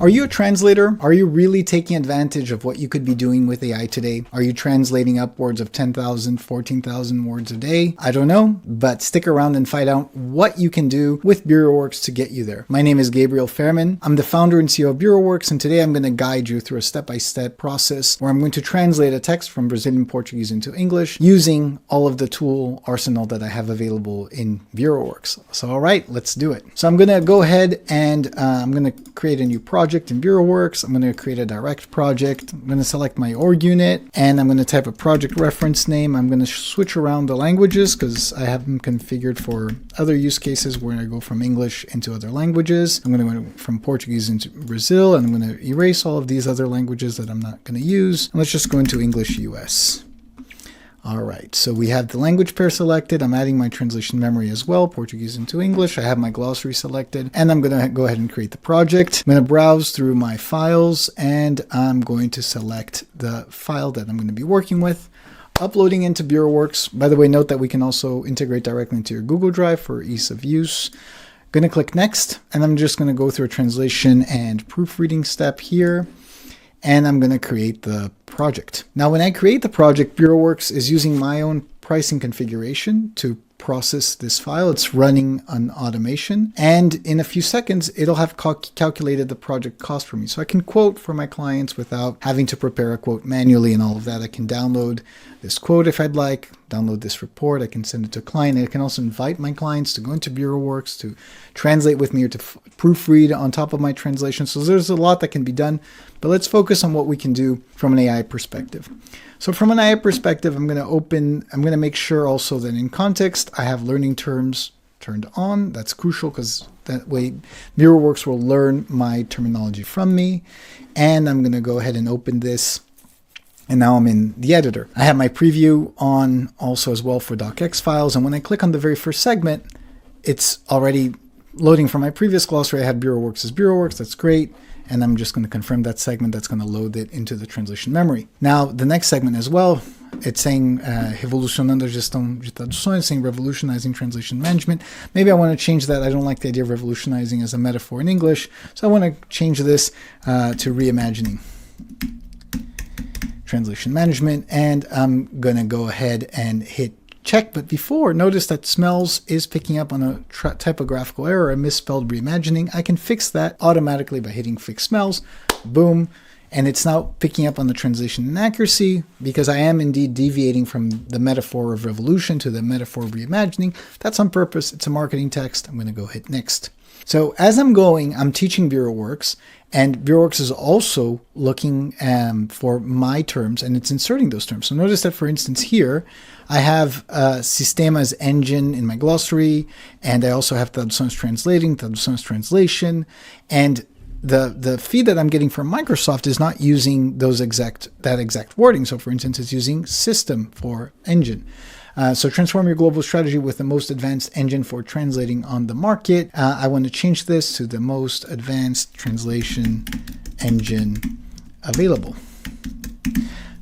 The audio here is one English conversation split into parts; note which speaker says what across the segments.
Speaker 1: Are you a translator? Are you really taking advantage of what you could be doing with AI today? Are you translating upwards of 10,000, 14,000 words a day? I don't know, but stick around and find out what you can do with BureauWorks to get you there. My name is Gabriel Fairman. I'm the founder and CEO of BureauWorks, and today I'm going to guide you through a step-by-step process where I'm going to translate a text from Brazilian Portuguese into English using all of the tool arsenal that I have available in BureauWorks. So all right, let's do it. So I'm going to go ahead and I'm going to create a new project in BureauWorks. I'm going to create a direct project. I'm going to select my org unit and I'm going to type a project reference name. I'm going to switch around the languages because I have them configured for other use cases where I go from English into other languages. I'm going to go from Portuguese into Brazil, and I'm going to erase all of these other languages that I'm not going to use. And let's just go into English US. All right, so we have the language pair selected. I'm adding my translation memory as well, Portuguese into English. I have my glossary selected, and I'm going to go ahead and create the project. I'm going to browse through my files, and I'm going to select the file that I'm going to be working with, uploading into BureauWorks. By the way, note that we can also integrate directly into your Google Drive for ease of use. Going to click Next, and I'm just going to go through a translation and proofreading step here. And I'm going to create the project. Now, when I create the project, BureauWorks is using my own pricing configuration to process this file. It's running an automation, and in a few seconds, it'll have calculated the project cost for me. So I can quote for my clients without having to prepare a quote manually and all of that. I can download this quote if I'd like, download this report. I can send it to a client. I can also invite my clients to go into BureauWorks to translate with me or to proofread on top of my translation. So there's a lot that can be done, but let's focus on what we can do from an AI perspective. So from an AI perspective, I'm going to make sure also that in context, I have learning terms turned on. That's crucial because that way BureauWorks will learn my terminology from me. And I'm going to go ahead and open this. And now I'm in the editor. I have my preview on also as well for docx files. And when I click on the very first segment, it's already loading from my previous glossary. I had BureauWorks as BureauWorks. That's great. And I'm just going to confirm that segment. That's going to load it into the translation memory. Now, the next segment as well, it's saying revolucionando a gestão de traduções, saying revolutionizing translation management. Maybe I want to change that. I don't like the idea of revolutionizing as a metaphor in English. So I want to change this to reimagining translation management. And I'm going to go ahead and hit check, but before, notice that smells is picking up on a typographical error, a misspelled reimagining. I can fix that automatically by hitting fix smells, boom, and it's now picking up on the translation inaccuracy because I am indeed deviating from the metaphor of revolution to the metaphor of reimagining. That's on purpose. It's a marketing text. I'm going to go hit next. So as I'm going, I'm teaching BureauWorks, and BureauWorks is also looking for my terms, and it's inserting those terms. So notice that, for instance, here, I have Sistema's engine in my glossary, and I also have traduções translating, traduções translation, and the feed that I'm getting from Microsoft is not using that exact wording. So for instance, it's using system for engine. So transform your global strategy with the most advanced engine for translating on the market. I want to change this to the most advanced translation engine available.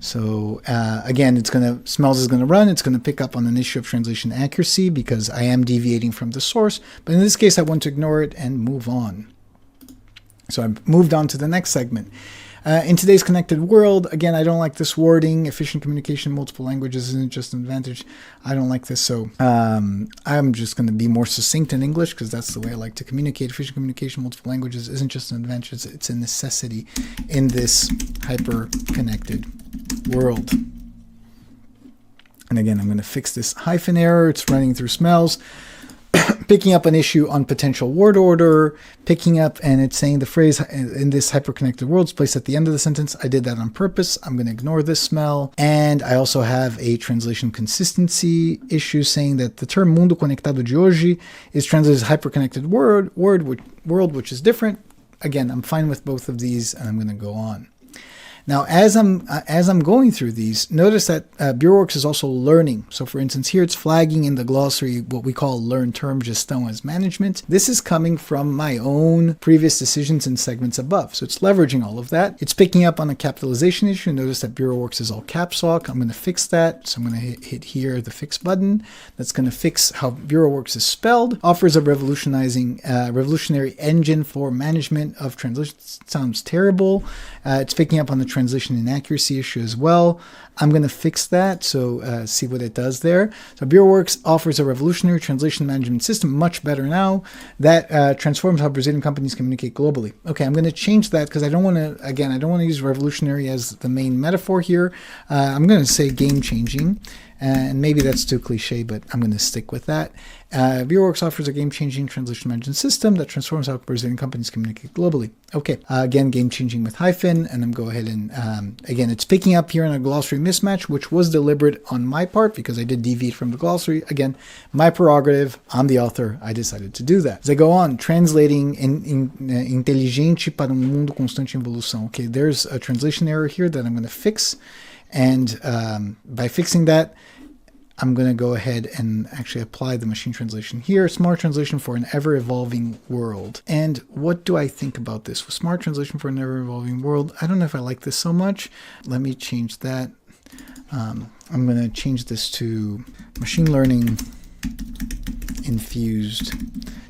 Speaker 1: So again, Smells is going to run. It's going to pick up on an issue of translation accuracy because I am deviating from the source. But in this case, I want to ignore it and move on. So I've moved on to the next segment. In today's connected world, again, I don't like this wording. Efficient communication, multiple languages isn't just an advantage. I don't like this. So I'm just going to be more succinct in English because that's the way I like to communicate. Efficient communication, multiple languages isn't just an advantage. It's a necessity in this hyper-connected world. And again, I'm going to fix this hyphen error. It's running through smells. Picking up an issue on potential word order, picking up, and it's saying the phrase in this hyperconnected world is placed at the end of the sentence. I did that on purpose. I'm going to ignore this smell. And I also have a translation consistency issue saying that the term mundo conectado de hoje is translated as hyperconnected world, which is different. Again, I'm fine with both of these, and I'm going to go on. Now, as I'm going through these, notice that BureauWorks is also learning. So for instance, here it's flagging in the glossary what we call learn term gestão as management. This is coming from my own previous decisions and segments above. So it's leveraging all of that. It's picking up on a capitalization issue. Notice that BureauWorks is all caps lock. I'm going to fix that. So I'm going to hit here the fix button. That's going to fix how BureauWorks is spelled. Offers a revolutionary engine for management of translation. Sounds terrible. It's picking up on the translation inaccuracy issue as well. I'm going to fix that, so see what it does there. So BureauWorks offers a revolutionary translation management system, much better now, that transforms how Brazilian companies communicate globally. Okay, I'm going to change that because I don't want to use revolutionary as the main metaphor here. I'm going to say game-changing. And maybe that's too cliche, but I'm going to stick with that. BureauWorks offers a game-changing translation management system that transforms how Brazilian companies communicate globally. Okay, again, game-changing with hyphen, and I'm go ahead and, again, it's picking up here in a glossary mismatch, which was deliberate on my part because I did deviate from the glossary. Again, my prerogative, I'm the author, I decided to do that. As I go on, translating inteligente para mundo constante evolução. Okay, there's a translation error here that I'm going to fix, and by fixing that, I'm going to go ahead and actually apply the machine translation here. Smart translation for an ever-evolving world. And what do I think about this? With smart translation for an ever-evolving world, I don't know if I like this so much. Let me change that. I'm going to change this to machine learning infused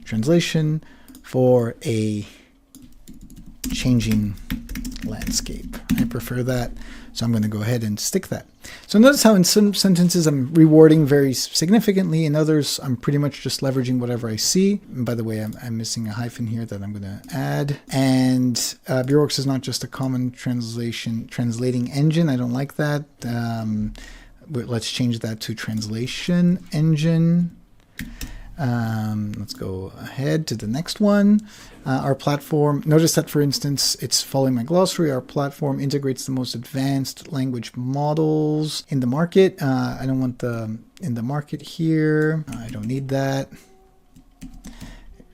Speaker 1: translation for a changing landscape. I prefer that, so I'm going to go ahead and stick that. So notice how in some sentences I'm rewarding very significantly, in others I'm pretty much just leveraging whatever I see. And by the way, I'm missing a hyphen here that I'm going to add. And BureauWorks is not just a common translating engine. I don't like that. Let's change that to translation engine. Let's go ahead to the next one. Our platform, notice that, for instance, it's following my glossary. Our platform integrates the most advanced language models in the market. I don't want the in the market here. I don't need that.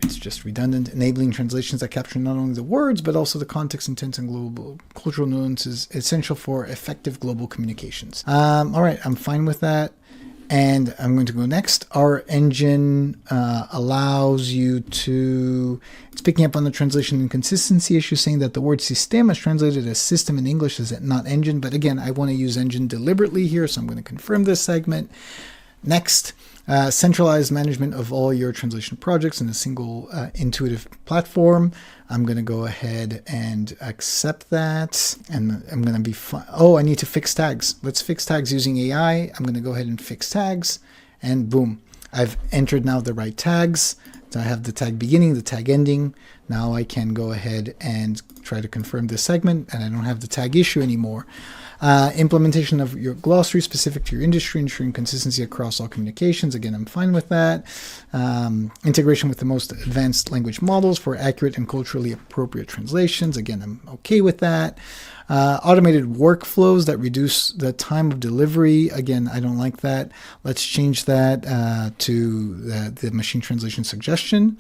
Speaker 1: It's just redundant. Enabling translations that capture not only the words, but also the context, intent, and global cultural nuances essential for effective global communications. All right, I'm fine with that. And I'm going to go next. Our engine allows you to, it's picking up on the translation inconsistency issue, saying that the word system is translated as system in English, is not engine. But again, I want to use engine deliberately here, so I'm going to confirm this segment. Next, centralized management of all your translation projects in a single intuitive platform. I'm going to go ahead and accept that, and I'm going to be fine. Oh, I need to fix tags. Let's fix tags using AI. I'm going to go ahead and fix tags, and boom, I've entered now the right tags. So I have the tag beginning, the tag ending. Now I can go ahead and try to confirm this segment, and I don't have the tag issue anymore. Implementation of your glossary specific to your industry, ensuring consistency across all communications. Again, I'm fine with that. Integration with the most advanced language models for accurate and culturally appropriate translations. Again, I'm okay with that. Automated workflows that reduce the time of delivery. Again, I don't like that. Let's change that to the machine translation suggestion.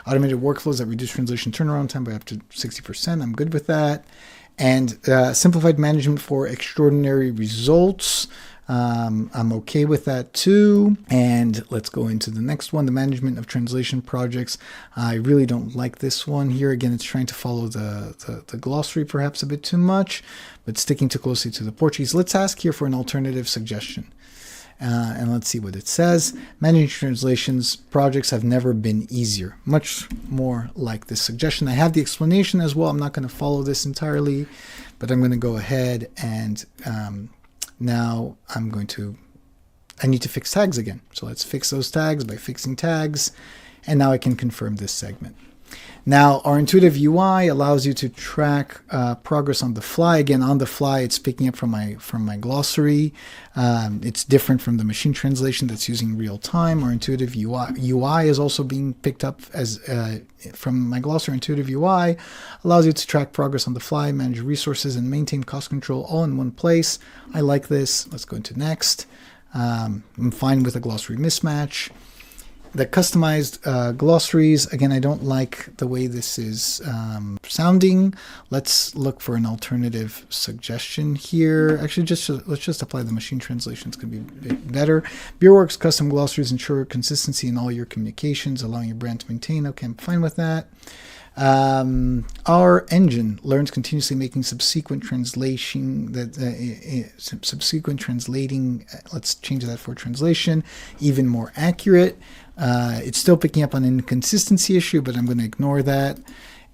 Speaker 1: Automated workflows that reduce translation turnaround time by up to 60%. I'm good with that. And simplified management for extraordinary results. I'm okay with that too. And let's go into the next one, the management of translation projects. I really don't like this one here. Again, it's trying to follow the glossary perhaps a bit too much, but sticking too closely to the Portuguese. Let's ask here for an alternative suggestion. And let's see what it says. Managing translations projects have never been easier. Much more like this suggestion. I have the explanation as well. I'm not going to follow this entirely, but I'm going to go ahead and now I need to fix tags again. So let's fix those tags by fixing tags. And now I can confirm this segment. Now, our intuitive UI allows you to track progress on the fly. Again, on the fly, it's picking up from my glossary. It's different from the machine translation that's using real time. Our intuitive UI is also being picked up as from my glossary. Intuitive UI allows you to track progress on the fly, manage resources, and maintain cost control all in one place. I like this. Let's go into next. I'm fine with a glossary mismatch. the customized glossaries, again, I don't like the way this is sounding. Let's look for an alternative suggestion here. Actually, let's just apply the machine translation. It's going to be a bit better. BureauWorks custom glossaries ensure consistency in all your communications, allowing your brand to maintain. Okay, I'm fine with that. Our engine learns continuously, making subsequent translation subsequent translating. Let's change that for translation, even more accurate. It's still picking up on an inconsistency issue, but I'm going to ignore that.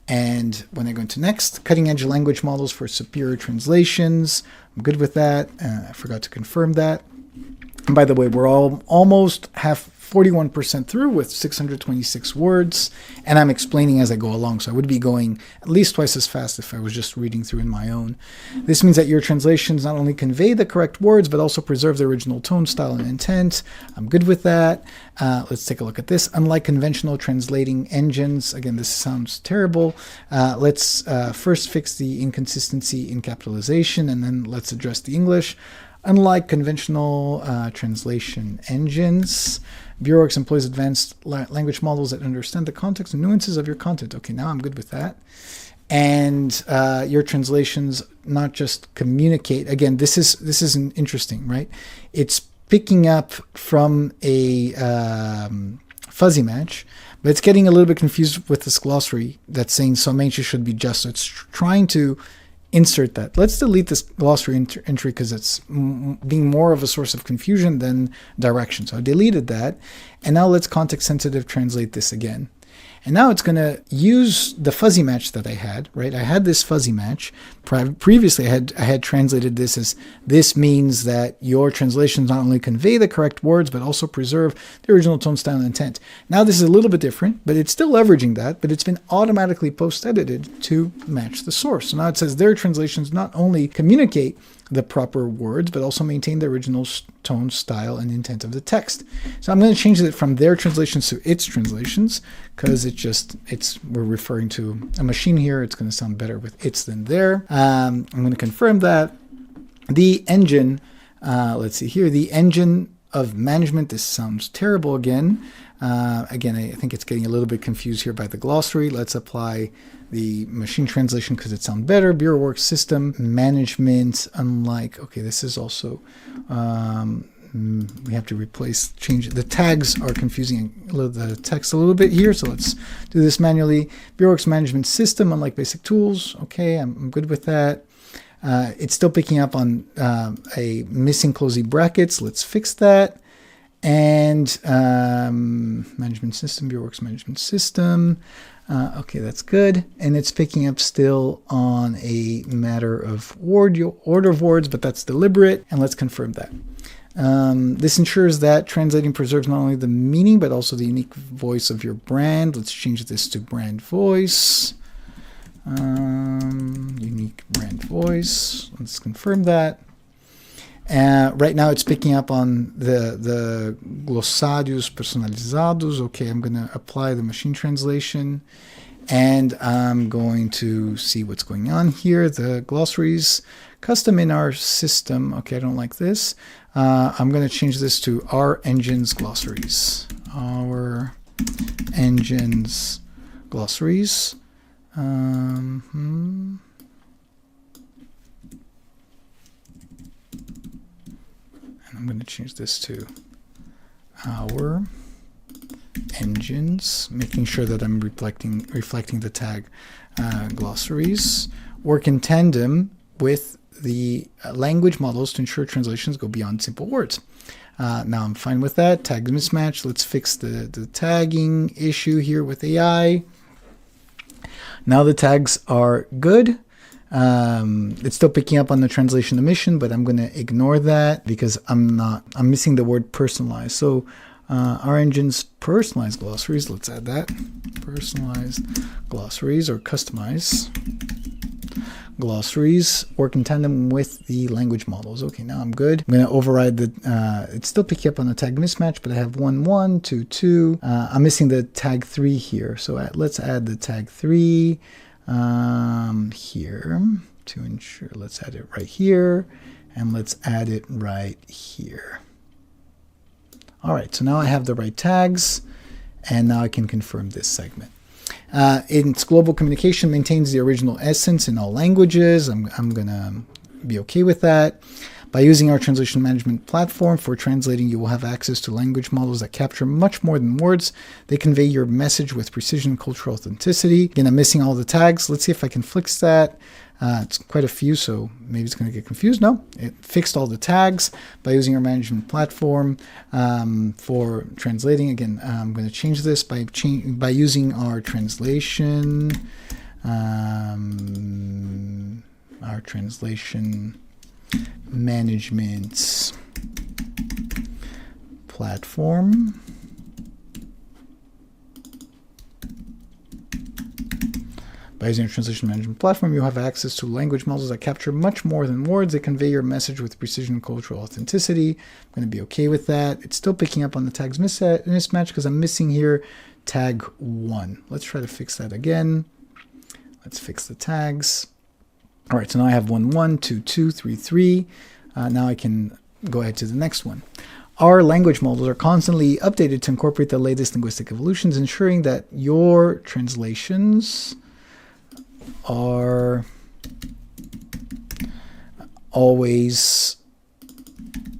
Speaker 1: And when I go into next, cutting edge language models for superior translations. I'm good with that. I forgot to confirm that. And by the way, we're almost 41% through with 626 words, and I'm explaining as I go along, so I would be going at least twice as fast if I was just reading through in my own. This means that your translations not only convey the correct words, but also preserve the original tone, style, and intent. I'm good with that. Let's take a look at this. Unlike conventional translating engines, again, this sounds terrible. Let's first fix the inconsistency in capitalization, and then let's address the English. Unlike conventional translation engines, BureauWorks employs advanced language models that understand the context and nuances of your content. Okay, now I'm good with that. And your translations not just communicate. Again, this is interesting, right? It's picking up from a fuzzy match, but it's getting a little bit confused with this glossary that's saying somente should be just. So it's trying to insert that. Let's delete this glossary entry because it's being more of a source of confusion than direction. So I deleted that. And now let's context sensitive translate this again. And now it's going to use the fuzzy match that I had, right? I had this fuzzy match. Previously, I had translated this as, this means that your translations not only convey the correct words, but also preserve the original tone, style, and intent. Now this is a little bit different, but it's still leveraging that, but it's been automatically post-edited to match the source. So now it says their translations not only communicate the proper words, but also maintain the original tone, style, and intent of the text. So I'm going to change it from their translations to its translations, because we're referring to a machine here. It's going to sound better with its than their. I'm going to confirm that. The engine, let's see here, the engine of management. This sounds terrible again. Again, I think it's getting a little bit confused here by the glossary. Let's apply the machine translation because it sounds better. BureauWorks system management, unlike, okay, this is also, we have to change, the tags are confusing the text a little bit here, so let's do this manually. BureauWorks management system, unlike basic tools, okay, I'm good with that. It's still picking up on a missing closing brackets, let's fix that. And management system, BureauWorks management system. Okay, that's good. And it's picking up still on a matter of order of words, but that's deliberate. And let's confirm that. This ensures that translating preserves not only the meaning, but also the unique voice of your brand. Let's change this to brand voice. Unique brand voice. Let's confirm that. Right now it's picking up on the glossários personalizados. Okay, I'm going to apply the machine translation, and I'm going to see what's going on here. The glossaries custom in our system. Okay, I don't like this. I'm going to change this to our engine's glossaries. Our engine's glossaries. I'm going to change this to our engines, making sure that I'm reflecting the tag glossaries. Work in tandem with the language models to ensure translations go beyond simple words. Now I'm fine with that. Tag mismatch. Let's fix the tagging issue here with AI. Now the tags are good. It's still picking up on the translation omission, but I'm going to ignore that because I'm missing the word personalized. So our engine's personalized glossaries, let's add that. Personalized glossaries or customize glossaries work in tandem with the language models. Okay, now I'm good. I'm going to override it's still picking up on the tag mismatch, but I have 1, 1, 2, 2. I'm missing the tag 3 here. So let's add the tag 3. Here to ensure, let's add it right here, and let's add it right here. All right, so now I have the right tags, And now I can confirm this segment. Its global communication maintains the original essence in all languages. I'm going to be okay with that. By using our translation management platform for translating, you will have access to language models that capture much more than words. They convey your message with precision and cultural authenticity. Again, I'm missing all the tags. Let's see if I can fix that. It's quite a few, so maybe it's going to get confused. No, it fixed all the tags by using our management platform for translating. Again, I'm going to change this by using our translation management platform. By using a translation management platform, you have access to language models that capture much more than words. They convey your message with precision and cultural authenticity. I'm going to be okay with that. It's still picking up on the tags mismatch because I'm missing here tag 1. Let's try to fix that again. Let's fix the tags. All right, so now I have 1, 1, 2, 2, 3, 3. Now I can go ahead to the next one. Our language models are constantly updated to incorporate the latest linguistic evolutions, ensuring that your translations are always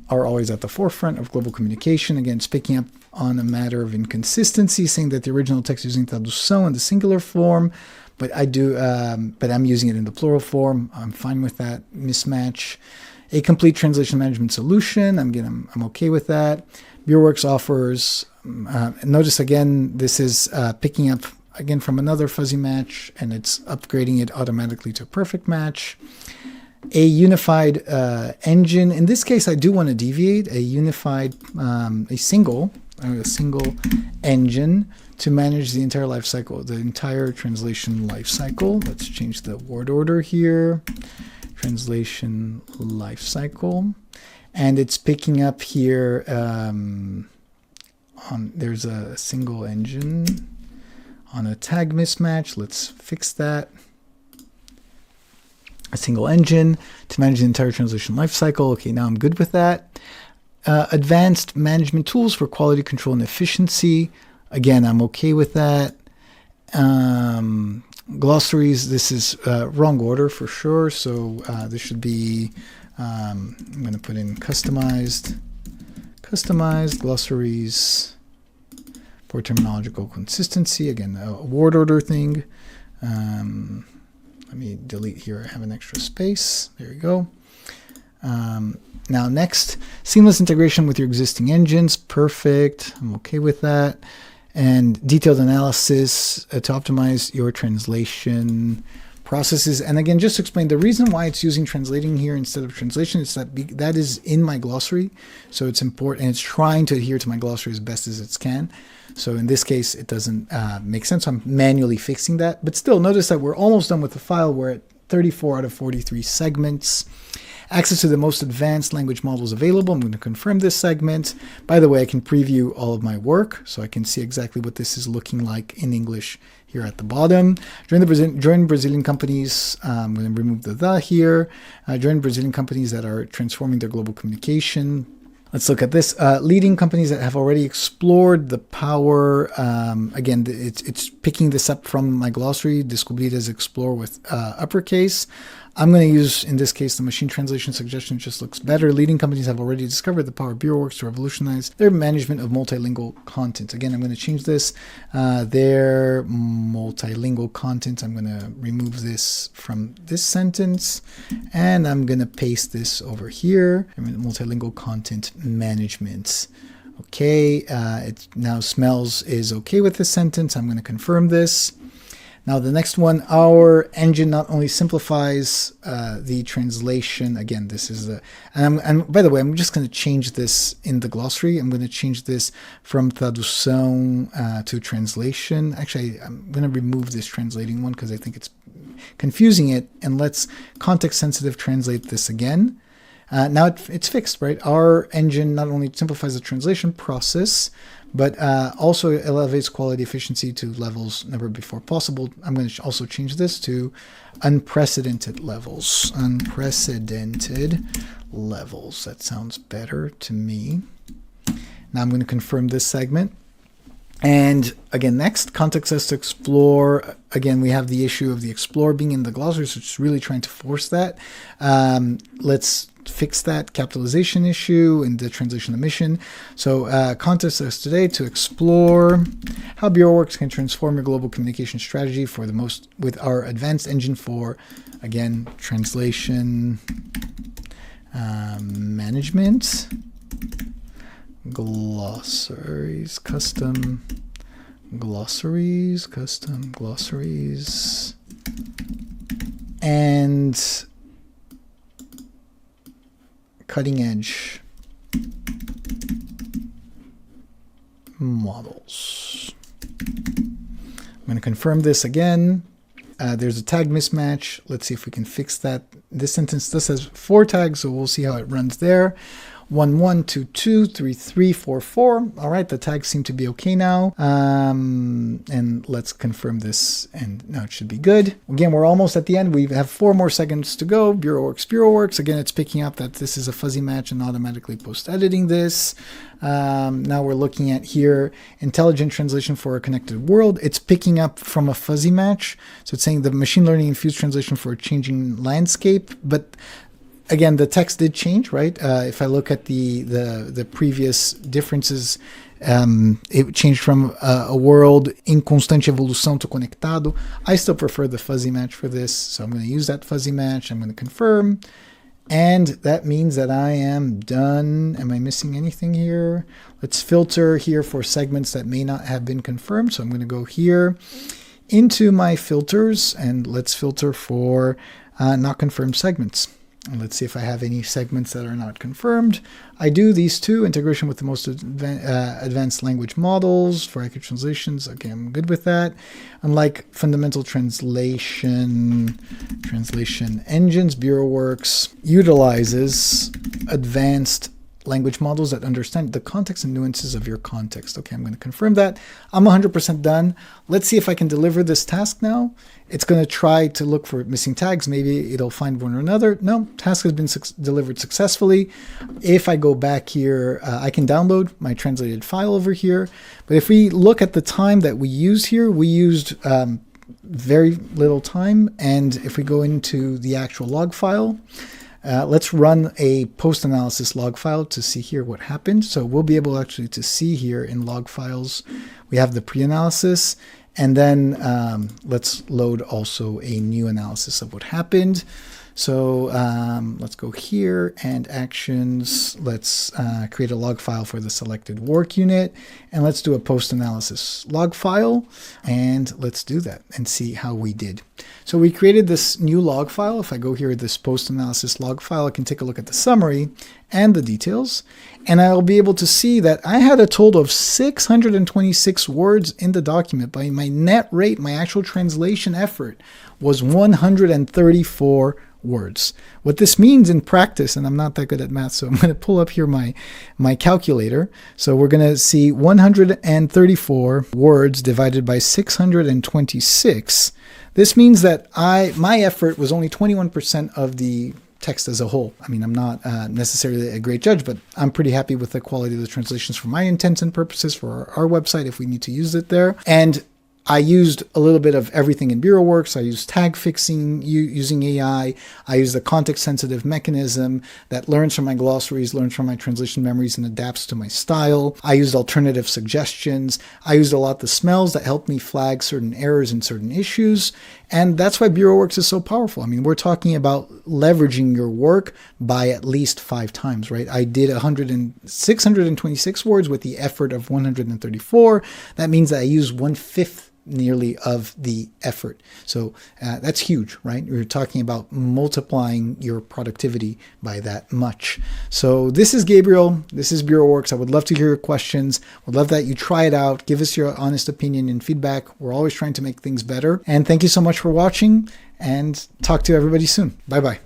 Speaker 1: at the forefront of global communication. Again, it's picking up on a matter of inconsistency, saying that the original text using tradução in the singular form, but I'm using it in the plural form. I'm fine with that mismatch. A complete translation management solution. I'm okay with that. BureauWorks offers. Notice again, this is picking up again from another fuzzy match, and it's upgrading it automatically to a perfect match. A unified engine. In this case, I do want to deviate. A unified, a single engine to manage the entire life cycle, the entire translation life cycle. Let's change the word order here. Translation life cycle, and it's picking up here. There's a single engine on a tag mismatch. Let's fix that. A single engine to manage the entire translation lifecycle. Okay, now I'm good with that. Advanced management tools for quality control and efficiency. Again, I'm okay with that. Glossaries, this is wrong order for sure. So this should be, I'm going to put in customized glossaries for terminological consistency. Again, a word order thing. Let me delete here. I have an extra space. There we go. Now next, seamless integration with your existing engines. Perfect. I'm okay with that. And detailed analysis to optimize your translation processes. And again, just to explain, the reason why it's using translating here instead of translation is that is in my glossary. So it's important, and it's trying to adhere to my glossary as best as it can. So in this case, it doesn't make sense. I'm manually fixing that. But still, notice that we're almost done with the file. We're at 34 out of 43 segments. Access to the most advanced language models available. I'm going to confirm this segment. By the way, I can preview all of my work, so I can see exactly what this is looking like in English here at the bottom. Join Brazilian companies. I'm going to remove the here. Join Brazilian companies that are transforming their global communication. Let's look at this. Leading companies that have already explored the power. Again, it's picking this up from my glossary. Descobridas explore with uppercase. I'm going to use, in this case, the machine translation suggestion. It just looks better. Leading companies have already discovered the power of BureauWorks to revolutionize their management of multilingual content. Again, I'm going to change this. Their multilingual content. I'm going to remove this from this sentence. And I'm going to paste this over here. Multilingual content management. Okay, it now smells is okay with this sentence. I'm going to confirm this. Now the next one, our engine not only simplifies the translation. Again, this is the, and by the way, I'm just going to change this in the glossary. I'm going to change this from tradução to translation. Actually, I'm going to remove this translating one because I think it's confusing it. And let's context sensitive translate this again. Now it's fixed, right? Our engine not only simplifies the translation process, but also elevates quality efficiency to levels never before possible. I'm going to also change this to unprecedented levels. Unprecedented levels. That sounds better to me. Now I'm going to confirm this segment. And again, next, context says to explore. Again, we have the issue of the explore being in the glossary, so it's really trying to force that. Let's fix that capitalization issue in the translation omission. So context says today to explore how BureauWorks can transform your global communication strategy for the most with our advanced engine for, again, translation management. Glossaries, custom glossaries, and cutting edge models. I'm going to confirm this again. There's a tag mismatch. Let's see if we can fix that. This sentence still says 4 tags, so we'll see how it runs there. 1, 1, 2, 2, 3, 3, 4, 4. All right, the tags seem to be okay now. And let's confirm this, and now it should be good. Again, we're almost at the end. We have 4 more seconds to go. BureauWorks. Again, it's picking up that this is a fuzzy match and automatically post-editing this. Now we're looking at here, intelligent translation for a connected world. It's picking up from a fuzzy match. So it's saying the machine learning infused translation for a changing landscape, but again, the text did change, right? If I look at the previous differences, it changed from a world em constante evolução to conectado. I still prefer the fuzzy match for this, so I'm going to use that fuzzy match. I'm going to confirm, and that means that I am done. Am I missing anything here? Let's filter here for segments that may not have been confirmed. So I'm going to go here into my filters, and let's filter for not confirmed segments. And let's see if I have any segments that are not confirmed. I do. These 2, integration with the most advanced language models for accurate translations. Okay, I'm good with that. Unlike fundamental translation engines, BureauWorks utilizes advanced language models that understand the context and nuances of your context. Okay, I'm going to confirm that. I'm 100% done. Let's see if I can deliver this task now. It's going to try to look for missing tags. Maybe it'll find one or another. No, task has been delivered successfully. If I go back here, I can download my translated file over here. But if we look at the time that we use here, we used very little time. And if we go into the actual log file, let's run a post-analysis log file to see here what happened. So we'll be able actually to see here in log files, we have the pre-analysis, and then let's load also a new analysis of what happened. So let's go here and actions. Let's create a log file for the selected work unit, and let's do a post-analysis log file, and let's do that and see how we did. So we created this new log file. If I go here, this post-analysis log file, I can take a look at the summary and the details, and I'll be able to see that I had a total of 626 words in the document, but my net rate, my actual translation effort, was 134 words. What this means in practice, and I'm not that good at math, so I'm going to pull up here my calculator. So we're going to see 134 words divided by 626. This means that my effort was only 21% of the text as a whole. I mean, I'm not necessarily a great judge, but I'm pretty happy with the quality of the translations for my intents and purposes for our website if we need to use it there. And I used a little bit of everything in BureauWorks. I used tag fixing using AI. I used the context-sensitive mechanism that learns from my glossaries, learns from my translation memories, and adapts to my style. I used alternative suggestions. I used a lot of the smells that helped me flag certain errors and certain issues. And that's why BureauWorks is so powerful. I mean, we're talking about leveraging your work by at least 5 times, right? I did 626 words with the effort of 134. That means that I used 1/5 nearly of the effort. So that's huge, right? You're talking about multiplying your productivity by that much. So this is Gabriel. This is BureauWorks. I would love to hear your questions. Would love that you try it out. Give us your honest opinion and feedback. We're always trying to make things better. And thank you so much for watching, and talk to everybody soon. Bye-bye.